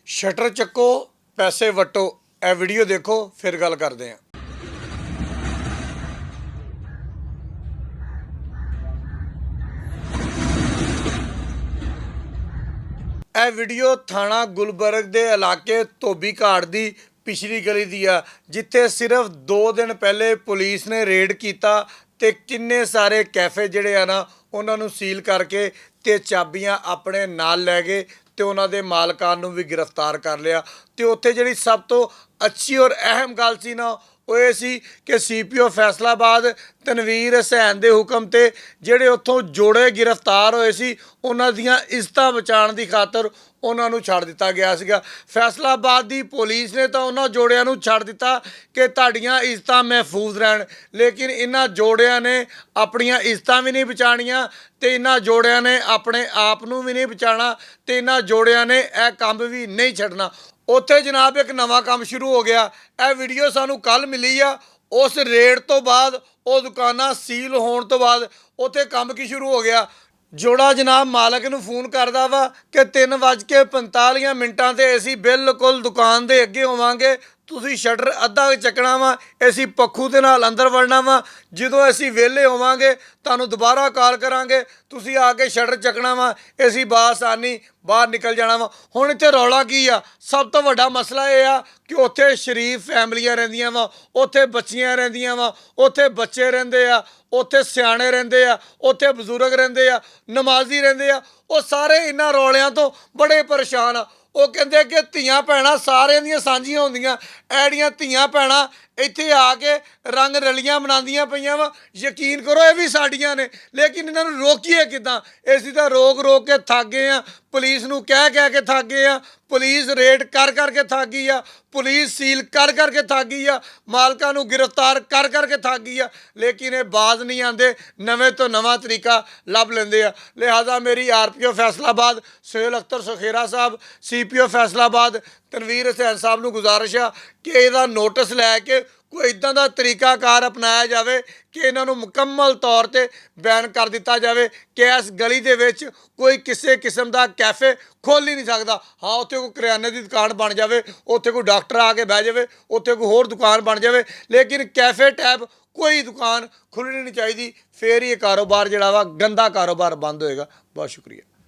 Shutter ਚੱਕੋ ਪੈਸੇ ਵਟੋ। ਇਹ ਵੀਡੀਓ ਦੇਖੋ ਫਿਰ ਗੱਲ ਕਰਦੇ ਹਾਂ। ਇਹ ਵੀਡੀਓ ਥਾਣਾ ਗੁਲਬਰਗ ਦੇ ਇਲਾਕੇ ਧੋਬੀ ਘਾਟ ਦੀ ਪਿਛਲੀ ਗਲੀ ਦੀ ਆ, ਜਿੱਥੇ ਸਿਰਫ 2 ਦਿਨ ਪਹਿਲੇ ਪੁਲਿਸ ਨੇ ਰੇਡ ਕੀਤਾ ਤੇ ਕਿੰਨੇ ਸਾਰੇ ਕੈਫੇ ਜਿਹੜੇ ਆ ਨਾ ਉਹਨਾਂ ਨੂੰ ਸੀਲ ਕਰਕੇ ਤੇ ਚਾਬੀਆਂ ਆਪਣੇ ਨਾਲ ਲੈ ਗਏ ਤੇ ਉਹਨਾਂ ਦੇ ਮਾਲਕਾਂ ਨੂੰ ਵੀ ਗ੍ਰਿਫਤਾਰ ਕਰ ਲਿਆ। ਤੇ ਉੱਥੇ ਜਿਹੜੀ ਸਭ ਤੋਂ ਅੱਛੀ ਔਰ ਅਹਿਮ ਗੱਲ ਸੀ ਨਾ ਉਹ ਇਹ ਸੀ ਕਿ ਸੀਪੀਓ ਫੈਸਲਾਬਾਦ ਤਨਵੀਰ ਹੁਸੈਨ ਦੇ ਹੁਕਮ ਤੇ ਜਿਹੜੇ ਉੱਥੋਂ ਜੋੜੇ ਗ੍ਰਿਫਤਾਰ ਹੋਏ ਸੀ ਉਹਨਾਂ ਦੀਆਂ ਇੱਜ਼ਤਾਂ ਬਚਾਉਣ ਦੀ ਖਾਤਰ ਉਹਨਾਂ ਨੂੰ ਛੱਡ ਦਿੱਤਾ ਗਿਆ ਸੀਗਾ। ਫੈਸਲਾਬਾਦ ਦੀ ਪੁਲਿਸ ਨੇ ਤਾਂ ਉਹਨਾਂ ਜੋੜਿਆਂ ਨੂੰ ਛੱਡ ਦਿੱਤਾ ਕਿ ਤੁਹਾਡੀਆਂ ਇੱਜ਼ਤਾਂ ਮਹਿਫੂਜ਼ ਰਹਿਣ, ਲੇਕਿਨ ਇਹਨਾਂ ਜੋੜਿਆਂ ਨੇ ਆਪਣੀਆਂ ਇੱਜ਼ਤਾਂ ਵੀ ਨਹੀਂ ਬਚਾਉਣੀਆਂ ਤੇ ਇਹਨਾਂ ਜੋੜਿਆਂ ਨੇ ਆਪਣੇ ਆਪ ਨੂੰ ਵੀ ਨਹੀਂ ਬਚਾਉਣਾ ਤੇ ਇਹਨਾਂ ਜੋੜਿਆਂ ਨੇ ਇਹ ਕੰਮ ਵੀ ਨਹੀਂ ਛੱਡਣਾ। ਉੱਥੇ ਜਨਾਬ ਇੱਕ ਨਵਾਂ ਕੰਮ ਸ਼ੁਰੂ ਹੋ ਗਿਆ। ਇਹ ਵੀਡੀਓ ਸਾਨੂੰ ਕੱਲ੍ਹ ਮਿਲੀ ਆ। ਉਸ ਰੇਡ ਤੋਂ ਬਾਅਦ ਉਹ ਦੁਕਾਨਾਂ ਸੀਲ ਹੋਣ ਤੋਂ ਬਾਅਦ ਉੱਥੇ ਕੰਮ ਕੀ ਸ਼ੁਰੂ ਹੋ ਗਿਆ। ਜੋੜਾ ਜਨਾਬ ਮਾਲਕ ਨੂੰ ਫੋਨ ਕਰਦਾ ਵਾ ਕਿ 3:45 ਤੇ ਅਸੀਂ ਬਿਲਕੁਲ ਦੁਕਾਨ ਦੇ ਅੱਗੇ ਹੋਵਾਂਗੇ, ਤੁਸੀਂ ਸ਼ਟਰ ਅੱਧਾ ਚੱਕਣਾ ਵਾ, ਅਸੀਂ ਪੱਖੂ ਦੇ ਨਾਲ ਅੰਦਰ ਵੜਨਾ ਵਾ, ਜਦੋਂ ਅਸੀਂ ਵਿਹਲੇ ਹੋਵਾਂਗੇ ਤੁਹਾਨੂੰ ਦੁਬਾਰਾ ਕਾਲ ਕਰਾਂਗੇ, ਤੁਸੀਂ ਆ ਕੇ ਸ਼ਟਰ ਚੱਕਣਾ ਵਾ, ਅਸੀਂ ਬਾਸਾਨੀ ਬਾਹਰ ਨਿਕਲ ਜਾਣਾ ਵਾ। ਹੁਣ ਇੱਥੇ ਰੌਲਾ ਕੀ ਆ? ਸਭ ਤੋਂ ਵੱਡਾ ਮਸਲਾ ਇਹ ਆ ਕਿ ਉੱਥੇ ਸ਼ਰੀਫ ਫੈਮਲੀਆਂ ਰਹਿੰਦੀਆਂ ਵਾ, ਉੱਥੇ ਬੱਚੀਆਂ ਰਹਿੰਦੀਆਂ ਵਾ, ਉੱਥੇ ਬੱਚੇ ਰਹਿੰਦੇ ਆ, ਉੱਥੇ ਸਿਆਣੇ ਰਹਿੰਦੇ ਆ, ਉੱਥੇ ਬਜ਼ੁਰਗ ਰਹਿੰਦੇ ਆ, ਨਮਾਜ਼ੀ ਰਹਿੰਦੇ ਆ। ਉਹ ਸਾਰੇ ਇਹਨਾਂ ਰੌਲਿਆਂ ਤੋਂ ਬੜੇ ਪਰੇਸ਼ਾਨ ਆ। ਉਹ ਕਹਿੰਦੇ ਕਿ ਧੀਆਂ ਭੈਣਾਂ ਸਾਰਿਆਂ ਦੀਆਂ ਸਾਂਝੀਆਂ ਹੁੰਦੀਆਂ, ਐੜੀਆਂ ਧੀਆਂ ਭੈਣਾਂ ਇੱਥੇ ਆ ਕੇ ਰੰਗ ਰਲੀਆਂ ਮਨਾਉਂਦੀਆਂ ਪਈਆਂ ਵਾ। ਯਕੀਨ ਕਰੋ ਇਹ ਵੀ ਸਾਡੀਆਂ ਨੇ, ਲੇਕਿਨ ਇਹਨਾਂ ਨੂੰ ਰੋਕੀਏ ਕਿੱਦਾਂ? ਅਸੀਂ ਤਾਂ ਰੋਕ ਕੇ ਥੱਕ ਗਏ ਆ, ਪੁਲਿਸ ਨੂੰ ਕਹਿ ਕੇ ਥੱਕ ਗਏ ਆ, ਪੁਲਿਸ ਰੇਡ ਕਰਕੇ ਥੱਕ ਗਈ ਆ, ਪੁਲਿਸ ਸੀਲ ਕਰਕੇ ਥੱਕ ਗਈ ਆ, ਮਾਲਕਾਂ ਨੂੰ ਗ੍ਰਿਫਤਾਰ ਕਰਕੇ ਥੱਕ ਗਈ ਆ, ਲੇਕਿਨ ਇਹ ਬਾਜ਼ ਨਹੀਂ ਆਉਂਦੇ, ਨਵੇਂ ਤੋਂ ਨਵਾਂ ਤਰੀਕਾ ਲੱਭ ਲੈਂਦੇ ਆ। ਲਿਹਾਜ਼ਾ ਮੇਰੀ ਆਰਪੀਓ ਫੈਸਲਾਬਾਦ ਸੁਹੇਲ ਅਖਤਰ ਸੁਖੇਰਾ ਸਾਹਿਬ, ਸੀਪੀਓ ਫੈਸਲਾਬਾਦ ਤਨਵੀਰ ਹੁਸੈਨ ਸਾਹਿਬ ਨੂੰ ਗੁਜ਼ਾਰਿਸ਼ ਆ ਕਿ ਇਹਦਾ ਨੋਟਿਸ ਲੈ ਕੇ ਕੋਈ ਇੱਦਾਂ ਦਾ ਤਰੀਕਾਕਾਰ ਅਪਣਾਇਆ ਜਾਵੇ ਕਿ ਇਹਨਾਂ ਨੂੰ ਮੁਕੰਮਲ ਤੌਰ 'ਤੇ ਬੈਨ ਕਰ ਦਿੱਤਾ ਜਾਵੇ ਕਿ ਇਸ ਗਲੀ ਦੇ ਵਿੱਚ ਕੋਈ ਕਿਸੇ ਕਿਸਮ ਦਾ ਕੈਫੇ ਖੋਲ੍ਹ ਹੀ ਨਹੀਂ ਸਕਦਾ। ਹਾਂ, ਉੱਥੇ ਕੋਈ ਕਰਿਆਨੇ ਦੀ ਦੁਕਾਨ ਬਣ ਜਾਵੇ, ਉੱਥੇ ਕੋਈ ਡਾਕਟਰ ਆ ਕੇ ਬਹਿ ਜਾਵੇ, ਉੱਥੇ ਕੋਈ ਹੋਰ ਦੁਕਾਨ ਬਣ ਜਾਵੇ, ਲੇਕਿਨ ਕੈਫੇ ਟੈਬ ਕੋਈ ਦੁਕਾਨ ਖੁੱਲ੍ਹਣੀ ਨਹੀਂ ਚਾਹੀਦੀ। ਫਿਰ ਹੀ ਇਹ ਕਾਰੋਬਾਰ ਜਿਹੜਾ ਵਾ ਗੰਦਾ ਕਾਰੋਬਾਰ ਬੰਦ ਹੋਏਗਾ। ਬਹੁਤ ਸ਼ੁਕਰੀਆ।